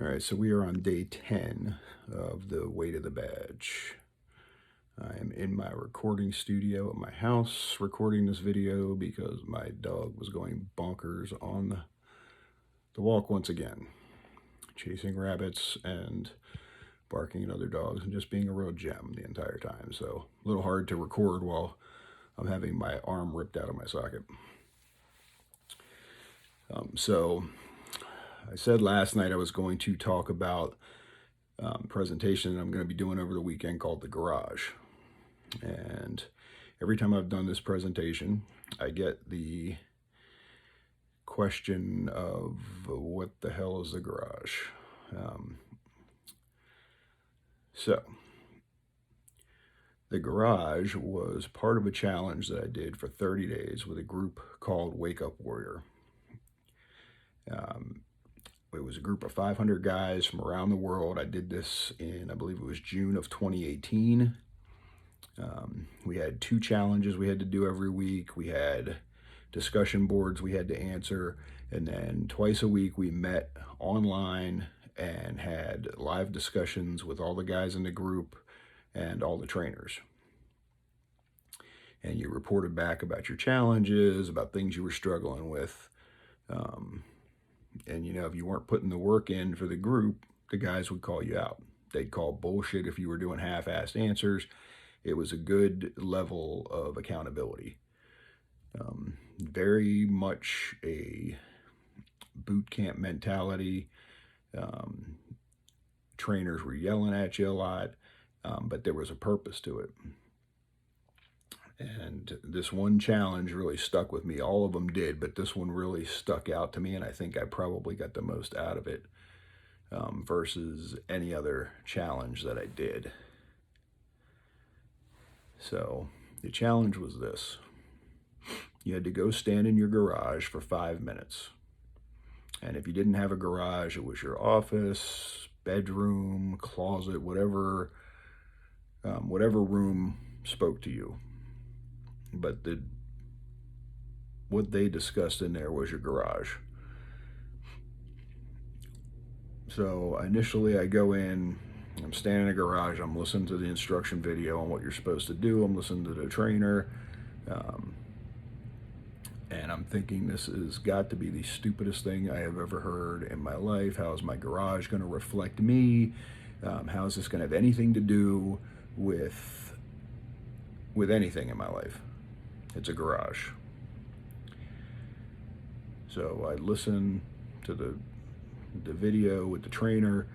All right, so we are on day 10 of the Weight of the Badge. I am in my recording studio at my house recording this video because my dog was going bonkers on the walk once again, chasing rabbits and barking at other dogs and just being a real gem the entire time. So a little hard to record while I'm having my arm ripped out of my socket. So I said last night I was going to talk about presentation that I'm going to be doing over the weekend called The Garage. And every time I've done this presentation, I get the question of what the hell is the garage? Um, so, the garage was part of a challenge that I did for 30 days with a group called Wake Up Warrior. Um, it was a group of 500 guys from around the world. I did this in, I believe it was June of 2018. We had 2 challenges we had to do every week. We had discussion boards we had to answer, and then twice a week we met online and had live discussions with all the guys in the group and all the trainers. And you reported back about your challenges, about things you were struggling with. And if you weren't putting the work in for the group, the guys would call you out. They'd call bullshit if you were doing half-assed answers. It was a good level of accountability. Very much a boot camp mentality. Trainers were yelling at you a lot, but there was a purpose to it. And this one challenge really stuck with me. All of them did, but this one really stuck out to me, and I think I probably got the most out of it versus any other challenge that I did. So the challenge was this. You had to go stand in your garage for 5 minutes. And if you didn't have a garage, it was your office, bedroom, closet, whatever room spoke to you. But what they discussed in there was your garage. So initially I go in, I'm standing in a garage, I'm listening to the instruction video on what you're supposed to do, I'm listening to the trainer, and I'm thinking this has got to be the stupidest thing I have ever heard in my life. How is my garage going to reflect me? How is this going to have anything to do with anything in my life? It's a garage. So I listen to the video with the trainer,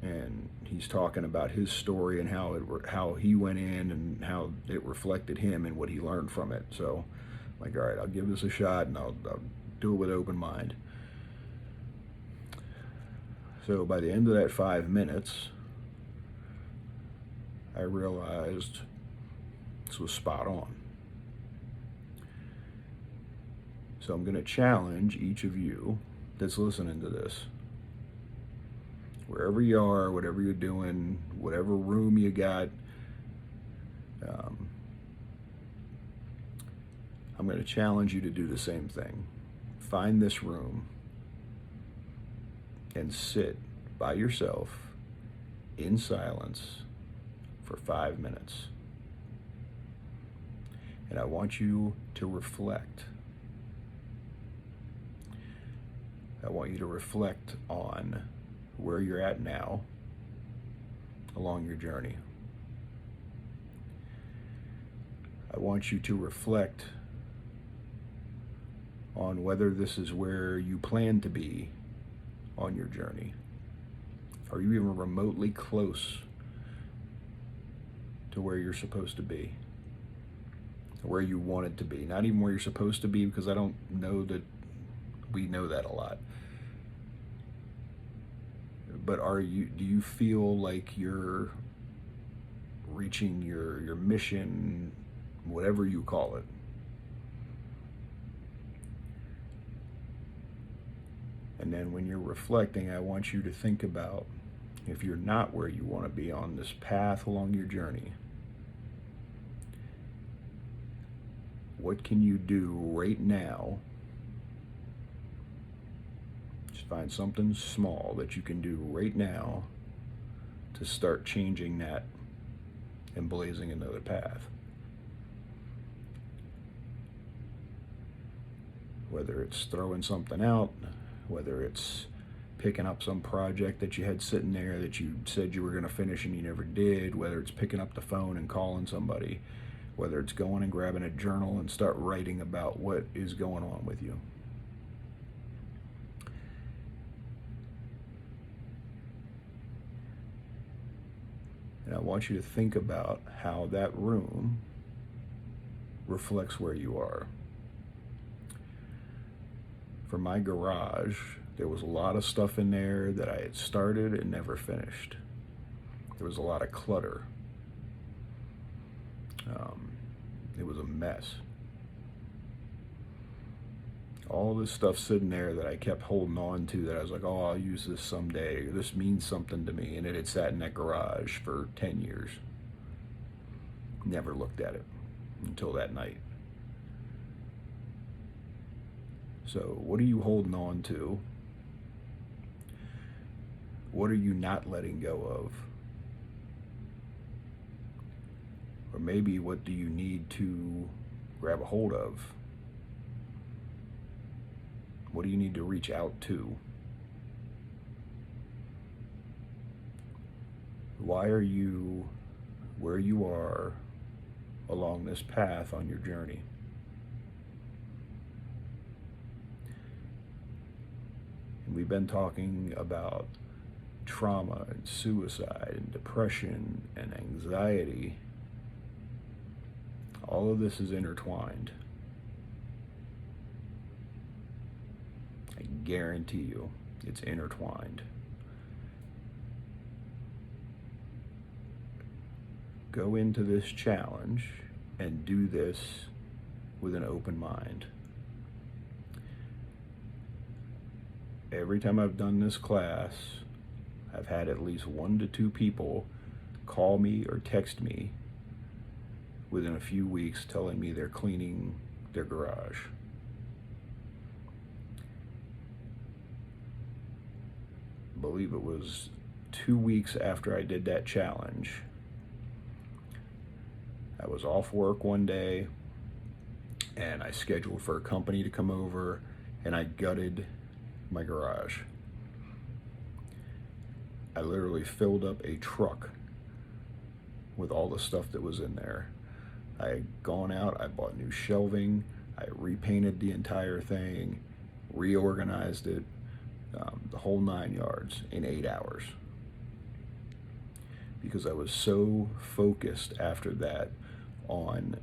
and he's talking about his story and how he went in and how it reflected him and what he learned from it. So I'm like, all right, I'll give this a shot and I'll do it with open mind. So by the end of that 5 minutes, I realized this was spot on. So I'm going to challenge each of you that's listening to this. Wherever you are, whatever you're doing, whatever room you got, I'm going to challenge you to do the same thing. Find this room and sit by yourself in silence for 5 minutes. And I want you to reflect. I want you to reflect on where you're at now along your journey. I want you to reflect on whether this is where you plan to be on your journey. Are you even remotely close to where you're supposed to be? Where you want it to be? Not even where you're supposed to be, because I don't know that we know that a lot. But do you feel like you're reaching your mission, whatever you call it? And then when you're reflecting, I want you to think about, if you're not where you want to be on this path along your journey, what can you do right now Just find something small that you can do right now to start changing that and blazing another path. Whether it's throwing something out, whether it's picking up some project that you had sitting there that you said you were going to finish and you never did, whether it's picking up the phone and calling somebody, whether it's going and grabbing a journal and start writing about what is going on with you. And I want you to think about how that room reflects where you are. For my garage, there was a lot of stuff in there that I had started and never finished. There was a lot of clutter. It was a mess. All this stuff sitting there that I kept holding on to, that I was like, oh, I'll use this someday. This means something to me. And it had sat in that garage for 10 years. Never looked at it until that night. So what are you holding on to? What are you not letting go of? Or maybe what do you need to grab a hold of? What do you need to reach out to? Why are you where you are along this path on your journey? And we've been talking about trauma and suicide and depression and anxiety. All of this is intertwined. I guarantee you it's intertwined. Go into this challenge and do this with an open mind. Every time I've done this class, I've had at least 1 to 2 people call me or text me within a few weeks telling me they're cleaning their garage. I believe it was 2 weeks after I did that challenge. I was off work one day and I scheduled for a company to come over and I gutted my garage. I literally filled up a truck with all the stuff that was in there. I had gone out, I bought new shelving, I repainted the entire thing, reorganized it, the whole 9 yards in 8 hours. Because I was so focused after that on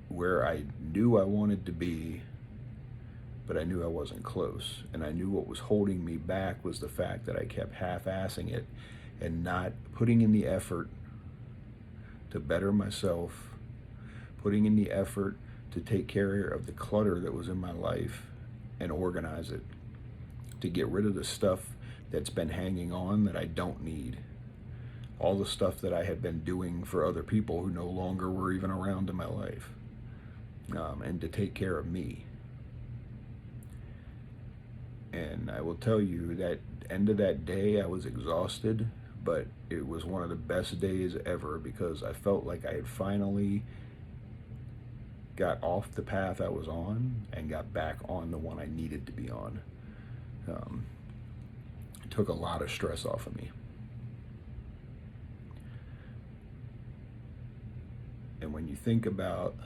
where I knew I wanted to be, but I knew I wasn't close. And I knew what was holding me back was the fact that I kept half-assing it and not putting in the effort to better myself, putting in the effort to take care of the clutter that was in my life and organize it, to get rid of the stuff that's been hanging on that I don't need. All the stuff that I had been doing for other people who no longer were even around in my life, and to take care of me. And I will tell you that end of that day, I was exhausted, but it was one of the best days ever because I felt like I had finally got off the path I was on and got back on the one I needed to be on. It took a lot of stress off of me. And when you think about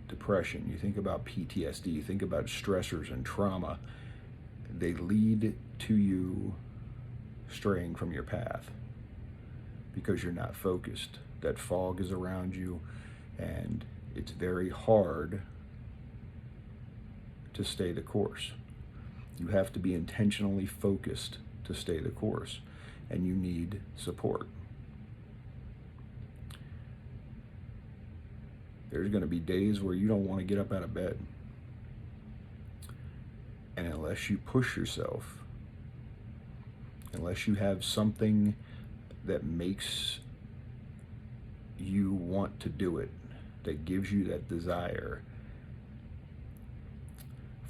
depression, you think about PTSD, you think about stressors and trauma, they lead to you straying from your path because you're not focused. That fog is around you and it's very hard to stay the course. You have to be intentionally focused to stay the course, and you need support. There's going to be days where you don't want to get up out of bed. And unless you push yourself, unless you have something that makes you want to do it, that gives you that desire,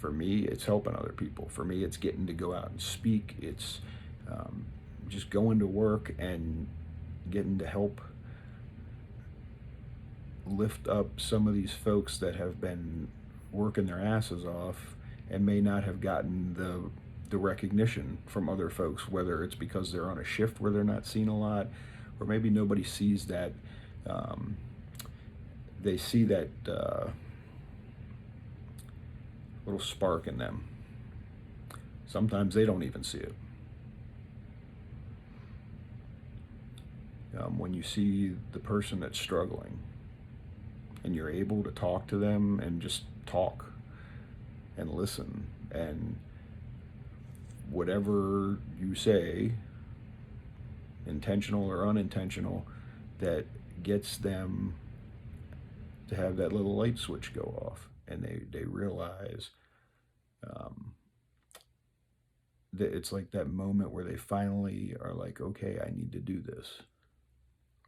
For me, it's helping other people. For me, it's getting to go out and speak. It's um, just going to work and getting to help lift up some of these folks that have been working their asses off and may not have gotten the recognition from other folks, whether it's because they're on a shift where they're not seen a lot, or maybe nobody sees that. Um, they see that little spark in them. Sometimes they don't even see it. When you see the person that's struggling and you're able to talk to them and just talk and listen, and whatever you say, intentional or unintentional, that gets them to have that little light switch go off, and they realize um, that it's like that moment where they finally are like, okay, I need to do this,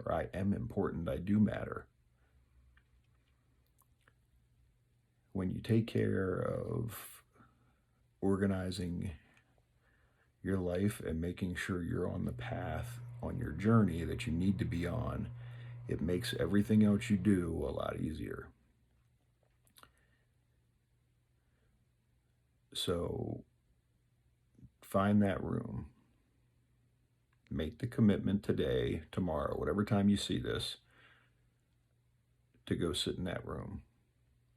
or I am important, I do matter. When you take care of organizing your life and making sure you're on the path on your journey that you need to be on, it makes everything else you do a lot easier. So find that room. Make the commitment today, tomorrow, whatever time you see this, to go sit in that room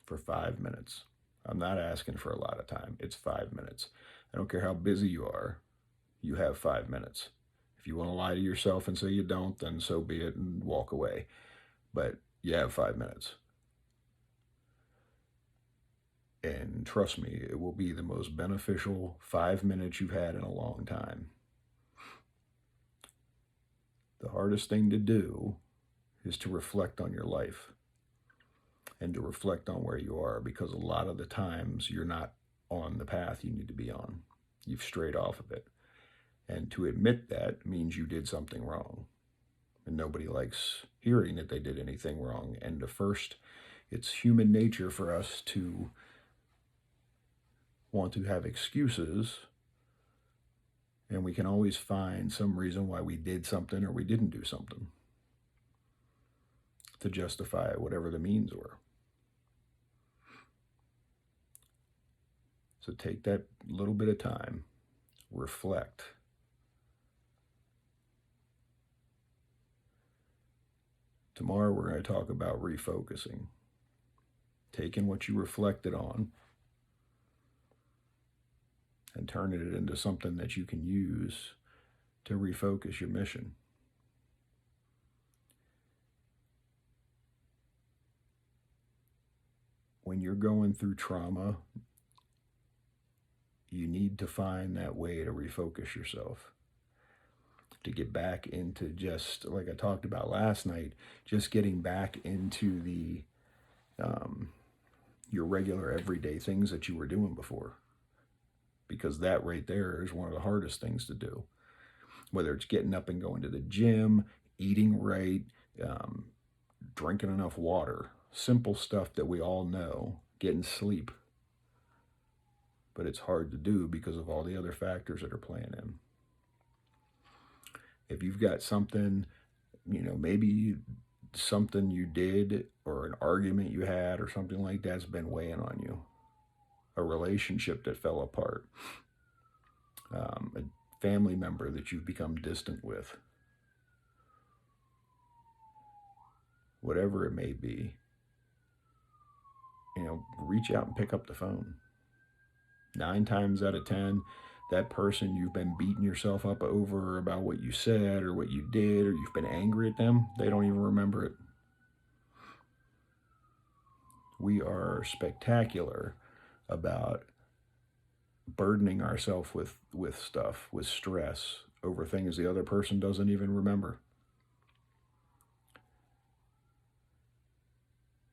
for 5 minutes. I'm not asking for a lot of time. It's 5 minutes. I don't care how busy you are, you have 5 minutes. If you want to lie to yourself and say you don't, then so be it and walk away. But you have 5 minutes. And trust me, it will be the most beneficial 5 minutes you've had in a long time. The hardest thing to do is to reflect on your life and to reflect on where you are, because a lot of the times you're not on the path you need to be on. You've strayed off of it. And to admit that means you did something wrong. And nobody likes hearing that they did anything wrong. And it's human nature for us to want to have excuses, and we can always find some reason why we did something or we didn't do something to justify whatever the means were. So take that little bit of time, reflect. Tomorrow we're going to talk about refocusing, taking what you reflected on and turning it into something that you can use to refocus your mission. When you're going through trauma, you need to find that way to refocus yourself, to get back into, just like I talked about last night, just getting back into the your regular everyday things that you were doing before. Because that right there is one of the hardest things to do. Whether it's getting up and going to the gym, eating right, drinking enough water, simple stuff that we all know, getting sleep. But it's hard to do because of all the other factors that are playing in. If you've got something, maybe something you did or an argument you had or something like that's been weighing on you, a relationship that fell apart, a family member that you've become distant with, whatever it may be, reach out and pick up the phone. 9 times out of 10, that person you've been beating yourself up over about what you said or what you did, or you've been angry at them, they don't even remember it. We are spectacular about burdening ourselves with stuff, with stress, over things the other person doesn't even remember.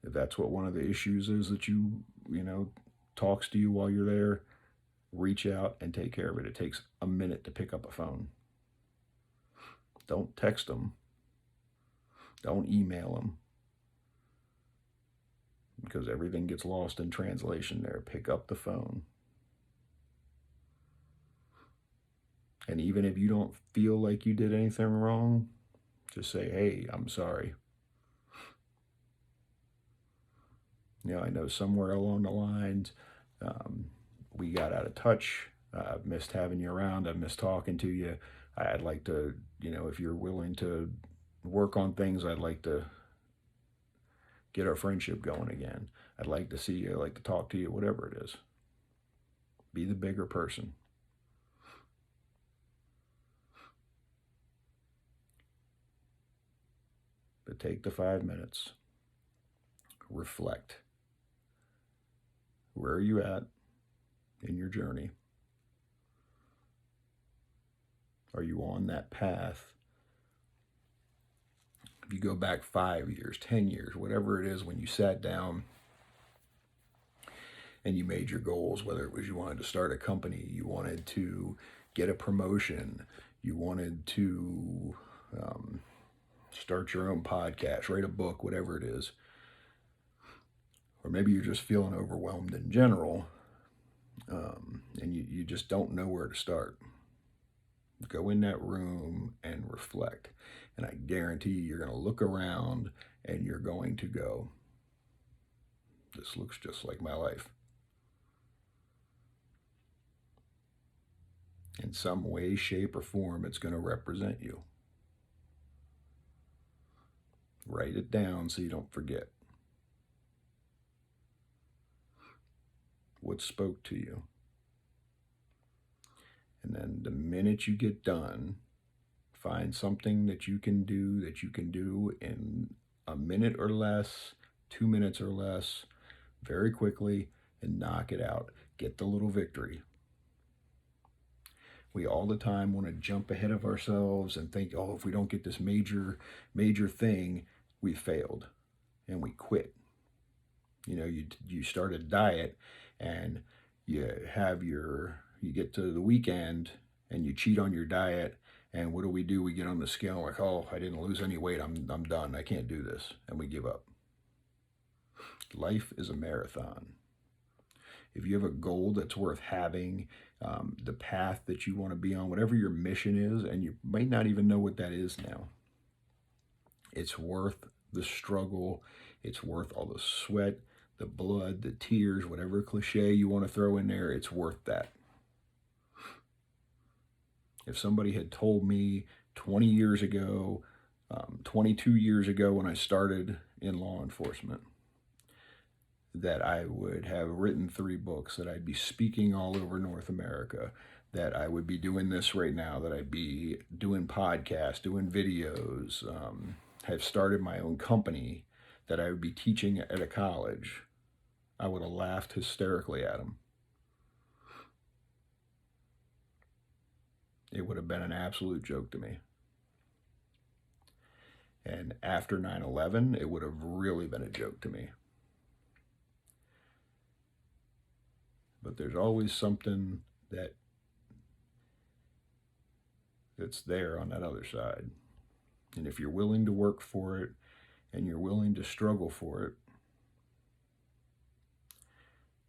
If that's what one of the issues is that talks to you while you're there, reach out and take care of it. It takes a minute to pick up a phone. Don't text them. Don't email them, because everything gets lost in translation there. Pick up the phone. And even if you don't feel like you did anything wrong, just say, hey, I'm sorry. I know somewhere along the lines, um, we got out of touch. I've missed having you around. I've missed talking to you. I'd like to, if you're willing to work on things, I'd like to get our friendship going again. I'd like to see you, I'd like to talk to you, whatever it is. Be the bigger person. But take the 5 minutes, reflect. Where are you at in your journey? Are you on that path? If you go back 5 years, 10 years, whatever it is, when you sat down and you made your goals, whether it was you wanted to start a company, you wanted to get a promotion, you wanted to start your own podcast, write a book, whatever it is, or maybe you're just feeling overwhelmed in general, and you just don't know where to start. Go in that room and reflect. And I guarantee you're going to look around and you're going to go, this looks just like my life. In some way, shape, or form, it's going to represent you. Write it down so you don't forget. What spoke to you? And then the minute you get done, find something that you can do in a minute or less, 2 minutes or less, very quickly, and knock it out. Get the little victory. We all the time want to jump ahead of ourselves and think, oh, if we don't get this major thing, we failed and we quit. You start a diet and you get to the weekend and you cheat on your diet, and what do? We get on the scale like, oh, I didn't lose any weight. I'm done. I can't do this, and we give up. Life is a marathon. If you have a goal that's worth having, the path that you want to be on, whatever your mission is, and you might not even know what that is now, it's worth the struggle. It's worth all the sweat, the blood, the tears, whatever cliche you want to throw in there, it's worth that. If somebody had told me 20 years ago, 22 years ago when I started in law enforcement, that I would have written 3 books, that I'd be speaking all over North America, that I would be doing this right now, that I'd be doing podcasts, doing videos, have started my own company, that I would be teaching at a college, I would have laughed hysterically at them. It would have been an absolute joke to me. And after 9/11, it would have really been a joke to me. But there's always something that's there on that other side. And if you're willing to work for it and you're willing to struggle for it,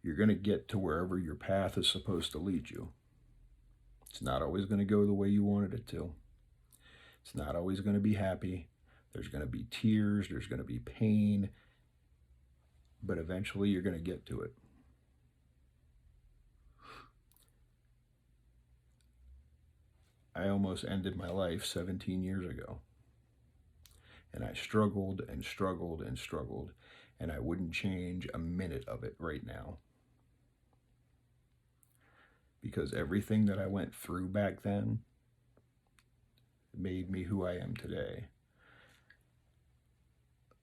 you're going to get to wherever your path is supposed to lead you. It's not always going to go the way you wanted it to. It's not always going to be happy. There's going to be tears. There's going to be pain. But eventually you're going to get to it. I almost ended my life 17 years ago. And I struggled and struggled and struggled. And I wouldn't change a minute of it right now. Because everything that I went through back then made me who I am today.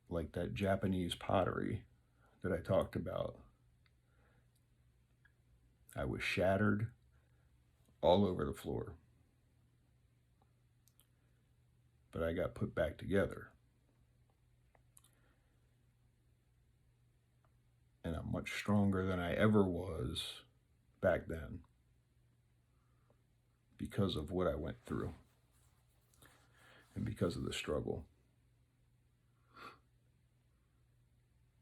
Like that Japanese pottery that I talked about. I was shattered all over the floor. But I got put back together. And I'm much stronger than I ever was back then because of what I went through and because of the struggle.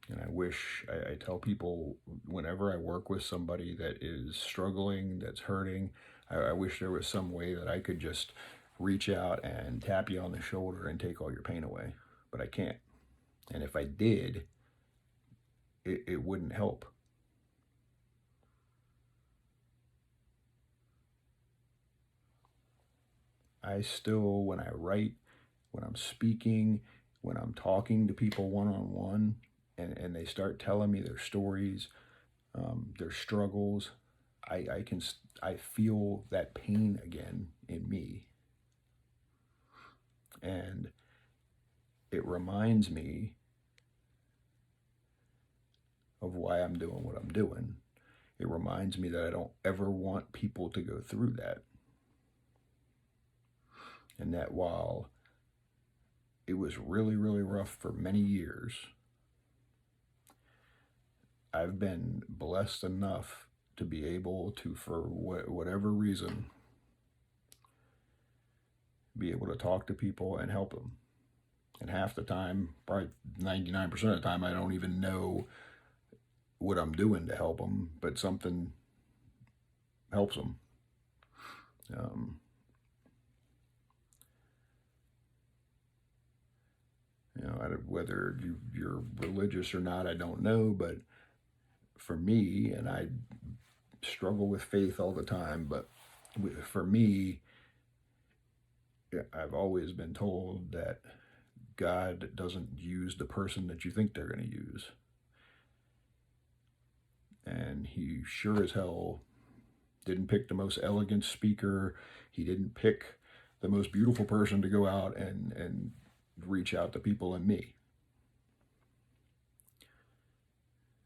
And I tell people, whenever I work with somebody that is struggling, that's hurting, I wish there was some way that I could just reach out and tap you on the shoulder and take all your pain away, but I can't. And if I did, it wouldn't help. I still, when I write, when I'm speaking, when I'm talking to people one on one, and they start telling me their stories, their struggles, I feel that pain again in me, and it reminds me of why I'm doing what I'm doing. It reminds me that I don't ever want people to go through that, and that while it was really, really rough for many years, I've been blessed enough to be able to, for whatever reason, be able to talk to people and help them. And half the time, probably 99% of the time, I don't even know what I'm doing to help them, but something helps them. Um, whether you're religious or not, I don't know, but for me, and I struggle with faith all the time, but for me, I've always been told that God doesn't use the person that you think they're going to use. And he sure as hell didn't pick the most elegant speaker. He didn't pick the most beautiful person to go out and reach out to people in me.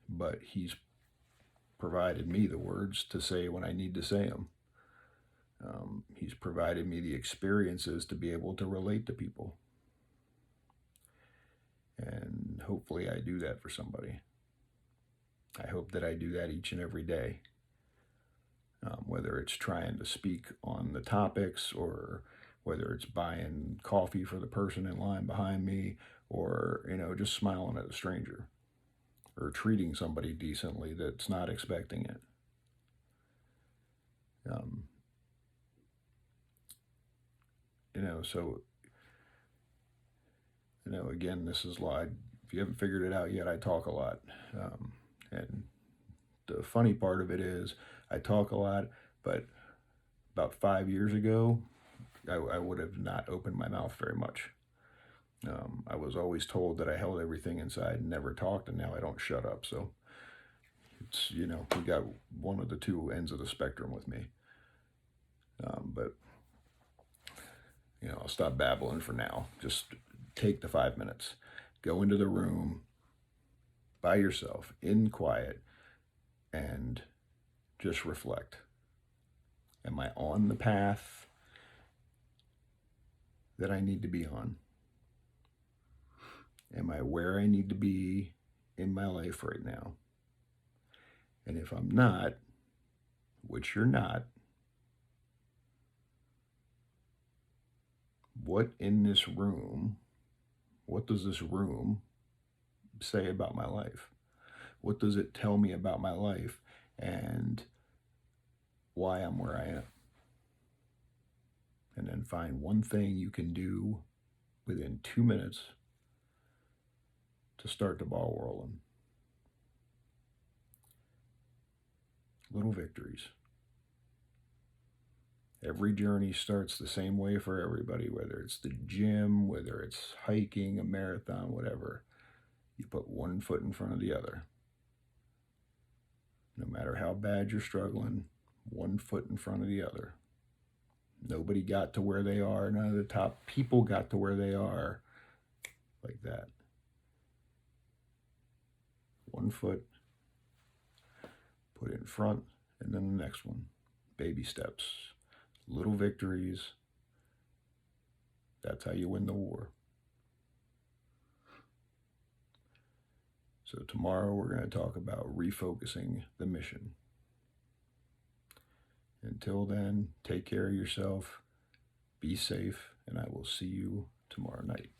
But he's provided me the words to say when I need to say them. He's provided me the experiences to be able to relate to people. And hopefully I do that for somebody. I hope that I do that each and every day. Whether it's trying to speak on the topics, or whether it's buying coffee for the person in line behind me, or, just smiling at a stranger, or treating somebody decently that's not expecting it. So, again, this is live. If you haven't figured it out yet, I talk a lot. And the funny part of it is I talk a lot, but about 5 years ago, I would have not opened my mouth very much. I was always told that I held everything inside and never talked, and now I don't shut up. So it's, we got one of the two ends of the spectrum with me. But, I'll stop babbling for now. Just take the 5 minutes. Go into the room by yourself, in quiet, and just reflect. Am I on the path that I need to be on? Am I where I need to be in my life right now? And if I'm not, which you're not, what does this room say about my life? What does it tell me about my life and why I'm where I am? And then find one thing you can do within 2 minutes to start the ball rolling. Little victories. Every journey starts the same way for everybody, whether it's the gym, whether it's hiking, a marathon, whatever. You put one foot in front of the other. No matter how bad you're struggling, one foot in front of the other. Nobody got to where they are. None of the top people got to where they are like that. One foot, put it in front, and then the next one. Baby steps, little victories. That's how you win the war. So tomorrow we're going to talk about refocusing the mission. Until then, take care of yourself, be safe, and I will see you tomorrow night.